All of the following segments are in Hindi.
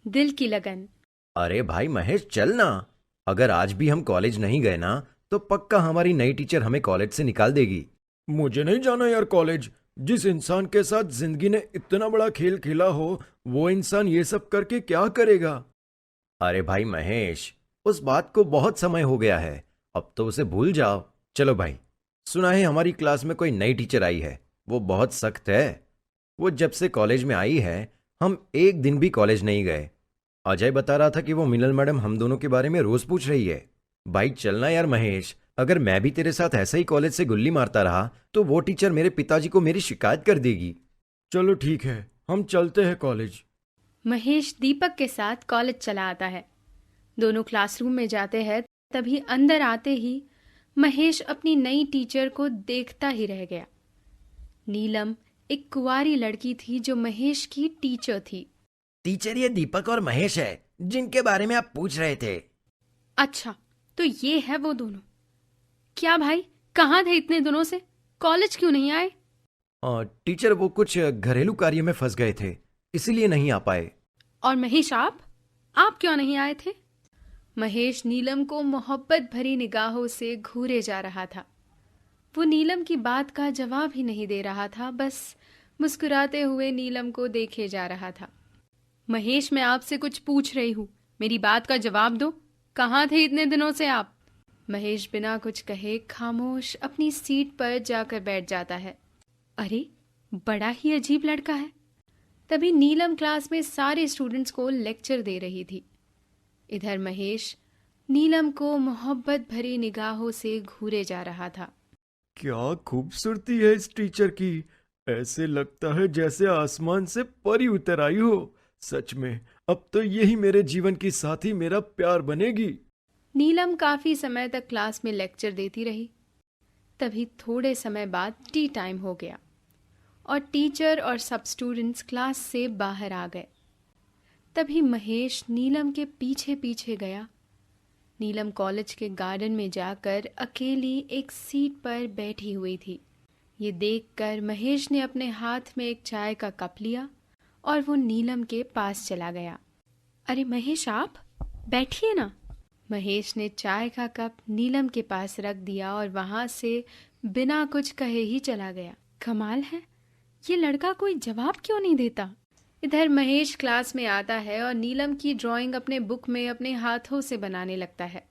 दिल की लगन। अरे भाई महेश चल ना। अगर आज भी हम कॉलेज नहीं गए ना तो पक्का हमारी नई टीचर हमें कॉलेज से निकाल देगी। मुझे नहीं जाना यार कॉलेज। जिस इंसान के साथ जिंदगी ने इतना बड़ा खेल खेला हो, वो इंसान ये सब करके क्या करेगा। अरे भाई महेश, उस बात को बहुत समय हो गया है। अब तो उसे भूल जाओ। चलो भाई, सुना है हमारी क्लास में कोई नई टीचर आई है। वो बहुत सख्त है। वो जब से कॉलेज में आई है, हम एक दिन भी कॉलेज नहीं गए। अजय बता रहा था कि वो मिनल मैडम हम दोनों के बारे में रोज पूछ रही है। भाई चलना यार महेश। अगर मैं भी तेरे साथ ऐसा ही कॉलेज से गुल्ली मारता रहा तो वो टीचर मेरे पिताजी को मेरी शिकायत कर देगी। चलो ठीक है, हम चलते हैं कॉलेज। महेश दीपक के साथ कॉलेज चला आता है। दोनों क्लासरूम में जाते हैं। तभी अंदर आते ही महेश अपनी नई टीचर को देखता ही रह गया। नीलम एक कुंवारी लड़की थी जो महेश की टीचर थी। टीचर ये दीपक और महेश है जिनके बारे में आप पूछ रहे थे। अच्छा, तो ये है वो दोनों। क्या भाई, कहाँ थे इतने दिनों से? कॉलेज क्यों नहीं आए? और टीचर वो कुछ घरेलू कार्य में फंस गए थे, इसीलिए नहीं आ पाए। और महेश, आप क्यों नहीं आए थे? महेश नीलम को मोहब्बत भरी निगाहों से घूरे जा रहा था। वो नीलम की बात का जवाब ही नहीं दे रहा था, बस मुस्कुराते हुए नीलम को देखे जा रहा था। महेश, मैं आपसे कुछ पूछ रही हूँ, मेरी बात का जवाब दो। कहाँ थे इतने दिनों से आप? महेश बिना कुछ कहे खामोश अपनी सीट पर जाकर बैठ जाता है। अरे, बड़ा ही अजीब लड़का है। तभी नीलम क्लास में सारे स्टूडेंट्स को लेक्चर दे रही थी। इधर महेश नीलम को मोहब्बत भरी निगाहों से घूरे जा रहा था। क्या खूबसूरती है इस टीचर की। ऐसे लगता है जैसे आसमान से परी उतर आई हो। सच में, अब तो यही मेरे जीवन की साथी, मेरा प्यार बनेगी। नीलम काफी समय तक क्लास में लेक्चर देती रही। तभी थोड़े समय बाद टी टाइम हो गया और टीचर और सब स्टूडेंट्स क्लास से बाहर आ गए। तभी महेश नीलम के पीछे पीछे गया। नीलम कॉलेज के गार्डन में जाकर अकेली एक सीट पर बैठी हुई थी। ये देखकर महेश ने अपने हाथ में एक चाय का कप लिया और वो नीलम के पास चला गया। अरे महेश, आप बैठिए ना। महेश ने चाय का कप नीलम के पास रख दिया और वहां से बिना कुछ कहे ही चला गया। कमाल है, ये लड़का कोई जवाब क्यों नहीं देता? इधर महेश क्लास में आता है और नीलम की ड्राइंग अपने बुक में अपने हाथों से बनाने लगता है।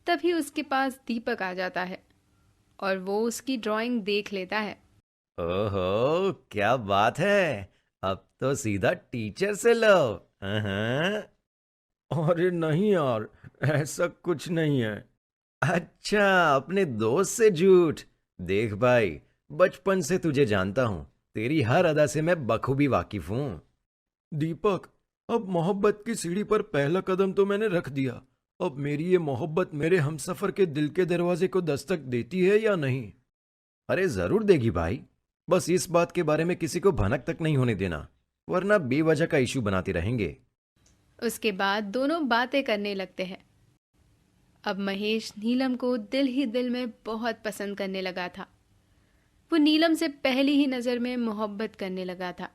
तभी उसके पास दीपक आ जाता है और वो उसकी ड्राइंग देख लेता है। ओहो क्या बात है। अब तो सीधा टीचर से लव। हाँ। अरे नहीं यार, ऐसा कुछ नहीं है। अच्छा, अपने दोस्त से झूठ। देख भाई, बचपन से तुझे जानता हूं। तेरी हर अदा से मैं बखूबी वाकिफ हूं। दीपक, अब मोहब्बत की सीढ़ी पर पहला कदम तो मैंने रख दिया। अब मेरी ये मोहब्बत मेरे हमसफर के दिल के दरवाजे को दस्तक देती है या नहीं? अरे जरूर देगी भाई। बस इस बात के बारे में किसी को भनक तक नहीं होने देना, वरना बेवजह का इशू बनाते रहेंगे। उसके बाद दोनों बातें करने लगते हैं। अब महेश नीलम को दिल ही दिल में बहुत पसंद करने लगा था। वो नीलम से पहली ही नज़र में मोहब्बत करने लगा था।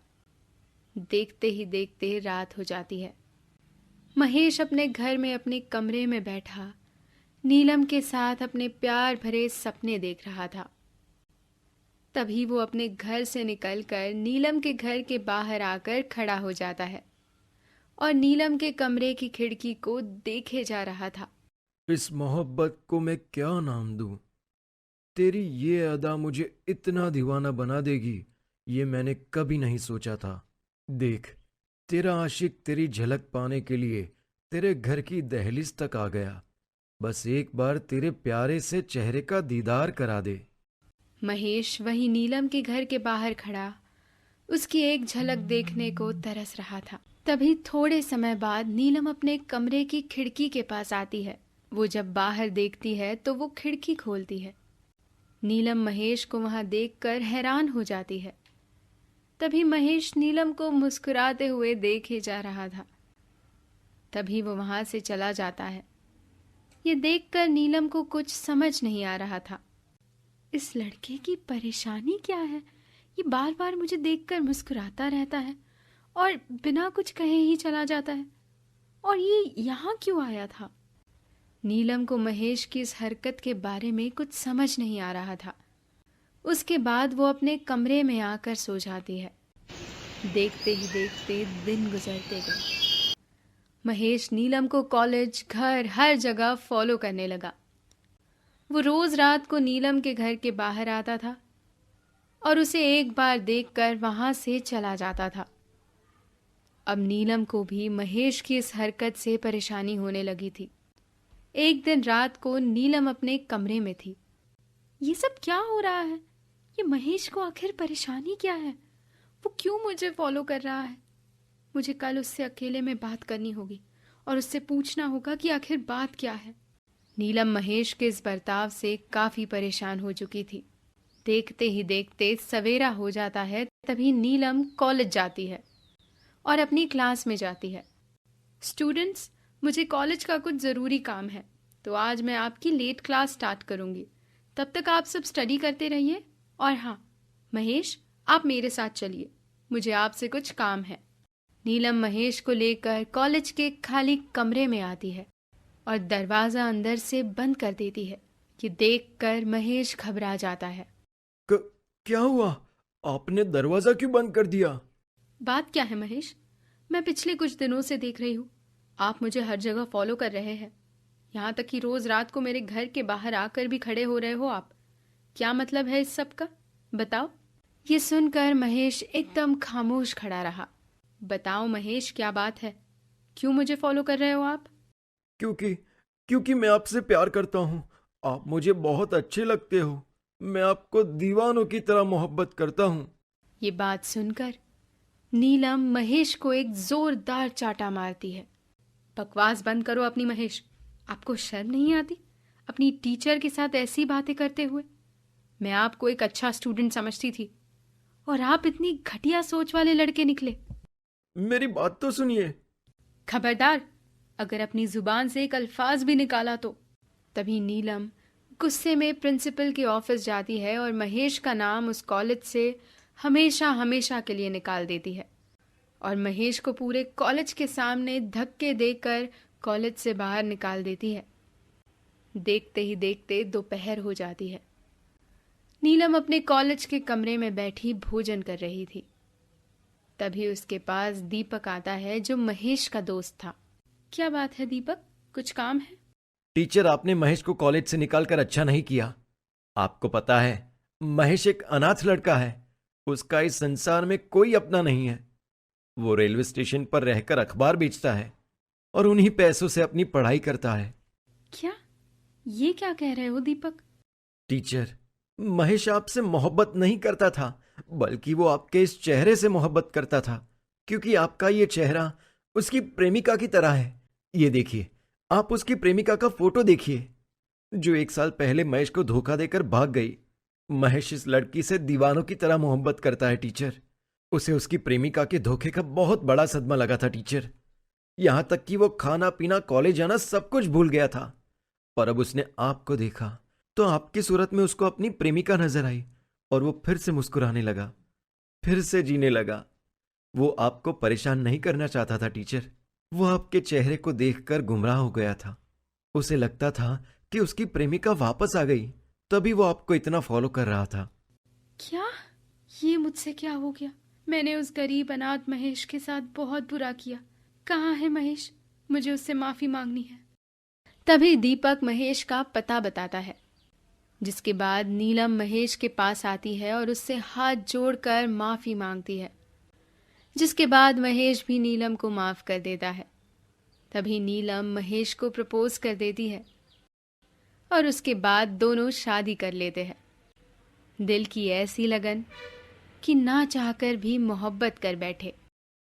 देखते ही देखते रात हो जाती है। महेश अपने घर में अपने कमरे में बैठा नीलम के साथ अपने प्यार भरे सपने देख रहा था। तभी वो अपने घर से निकलकर नीलम के घर के बाहर आकर खड़ा हो जाता है और नीलम के कमरे की खिड़की को देखे जा रहा था। इस मोहब्बत को मैं क्या नाम दूं? तेरी ये अदा मुझे इतना दीवाना बना देगी, ये मैंने कभी नहीं सोचा था। देख, तेरा आशिक तेरी झलक पाने के लिए तेरे घर की दहलीज तक आ गया। बस एक बार तेरे प्यारे से चेहरे का दीदार करा दे। महेश वही नीलम के घर के बाहर खड़ा उसकी एक झलक देखने को तरस रहा था। तभी थोड़े समय बाद नीलम अपने कमरे की खिड़की के पास आती है। वो जब बाहर देखती है तो वो खिड़की खोलती है। नीलम महेश को वहां देखकर हैरान हो जाती है। तभी महेश नीलम को मुस्कुराते हुए देखे जा रहा था। तभी वो वहां से चला जाता है। ये देखकर नीलम को कुछ समझ नहीं आ रहा था। इस लड़के की परेशानी क्या है? ये बार बार मुझे देखकर मुस्कुराता रहता है और बिना कुछ कहे ही चला जाता है। और ये यहाँ क्यों आया था? नीलम को महेश की इस हरकत के बारे में कुछ समझ नहीं आ रहा था। उसके बाद वो अपने कमरे में आकर सो जाती है। देखते ही देखते दिन गुजरते गए। महेश नीलम को कॉलेज, घर, हर जगह फॉलो करने लगा। वो रोज रात को नीलम के घर के बाहर आता था और उसे एक बार देखकर वहां से चला जाता था। अब नीलम को भी महेश की इस हरकत से परेशानी होने लगी थी। एक दिन रात को नीलम अपने कमरे में थी। ये सब क्या हो रहा है? ये महेश को आखिर परेशानी क्या है? वो क्यों मुझे फॉलो कर रहा है? मुझे कल उससे अकेले में बात करनी होगी और उससे पूछना होगा कि आखिर बात क्या है। नीलम महेश के इस बर्ताव से काफी परेशान हो चुकी थी। देखते ही देखते सवेरा हो जाता है। तभी नीलम कॉलेज जाती है और अपनी क्लास में जाती है। स्टूडेंट्स, मुझे कॉलेज का कुछ ज़रूरी काम है, तो आज मैं आपकी लेट क्लास स्टार्ट करूंगी। तब तक आप सब स्टडी करते रहिए। और हाँ, महेश, आप मेरे साथ चलिए, मुझे आपसे कुछ काम है। नीलम महेश को लेकर कॉलेज के खाली कमरे में आती है और दरवाज़ा अंदर से बंद कर देती है। ये देखकर महेश घबरा जाता है। क्या हुआ? आपने दरवाजा क्यों बंद कर दिया? बात क्या है महेश? मैं पिछले कुछ दिनों से देख रही हूँ आप मुझे हर जगह फॉलो कर रहे हैं। यहाँ तक कि रोज रात को मेरे घर के बाहर आकर भी खड़े हो रहे हो आप। क्या मतलब है इस सब का? बताओ। ये सुनकर महेश एकदम खामोश खड़ा रहा। बताओ महेश, क्या बात है? क्यों मुझे फॉलो कर रहे हो आप? क्योंकि क्योंकि मैं आपसे प्यार करता हूँ। आप मुझे बहुत अच्छे लगते हो। मैं आपको दीवानों की तरह मोहब्बत करता हूँ। ये बात सुनकर नीलम महेश को एक जोरदार चाटा मारती है। बकवास बंद करो अपनी महेश। आपको शर्म नहीं आती अपनी टीचर के साथ ऐसी बातें करते हुए? मैं आपको एक अच्छा स्टूडेंट समझती थी और आप इतनी घटिया सोच वाले लड़के निकले। मेरी बात तो सुनिए। खबरदार, अगर अपनी जुबान से एक अल्फाज भी निकाला तो। तभी नीलम गुस्से में प्रिंसिपल के ऑफिस जाती है और महेश का नाम उस कॉलेज से हमेशा हमेशा के लिए निकाल देती है और महेश को पूरे कॉलेज के सामने धक्के देकर कॉलेज से बाहर निकाल देती है। देखते ही देखते दोपहर हो जाती है। नीलम अपने कॉलेज के कमरे में बैठी भोजन कर रही थी। तभी उसके पास दीपक आता है, जो महेश का दोस्त था। क्या बात है दीपक, कुछ काम है? टीचर, आपने महेश को कॉलेज से निकालकर अच्छा नहीं किया। आपको पता है, महेश एक अनाथ लड़का है। उसका इस संसार में कोई अपना नहीं है। वो रेलवे स्टेशन पर रहकर अखबार बेचता है और उन्हीं पैसों से अपनी पढ़ाई करता है। क्या? ये क्या कह रहे हो दीपक? टीचर, महेश आपसे मोहब्बत नहीं करता था, बल्कि वो आपके इस चेहरे से मोहब्बत करता था, क्योंकि आपका ये चेहरा उसकी प्रेमिका की तरह है। ये देखिए, आप उसकी प्रेमिका का फोटो देखिए, जो 1 साल पहले महेश को धोखा देकर भाग गई। महेश इस लड़की से दीवानों की तरह मोहब्बत करता है टीचर। उसे उसकी प्रेमिका के धोखे का बहुत बड़ा सदमा लगा था टीचर। यहां तक कि वो खाना पीना, कॉलेज जाना सब कुछ भूल गया था। पर अब उसने आपको देखा तो आपकी सूरत में उसको अपनी प्रेमिका नजर आई और वो फिर से मुस्कुराने लगा, फिर से जीने लगा। वो आपको परेशान नहीं करना चाहता था टीचर। वो आपके चेहरे को देखकर गुमराह हो गया था। उसे लगता था कि उसकी प्रेमिका वापस आ गई, तभी वो आपको इतना फॉलो कर रहा था। क्या? ये मुझसे क्या हो गया? मैंने उस गरीब अनाथ महेश के साथ बहुत बुरा किया। कहाँ है महेश? मुझे उससे माफी मांगनी है। तभी दीपक महेश का पता बताता है, जिसके बाद नीलम महेश के पास आती है और उससे हाथ जोड़कर माफी मांगती है, जिसके बाद महेश भी नीलम को माफ कर देता है। तभी नीलम महेश को प्रपोज कर देती है और उसके बाद दोनों शादी कर लेते हैं। दिल की ऐसी लगन कि ना चाहकर भी मोहब्बत कर बैठे।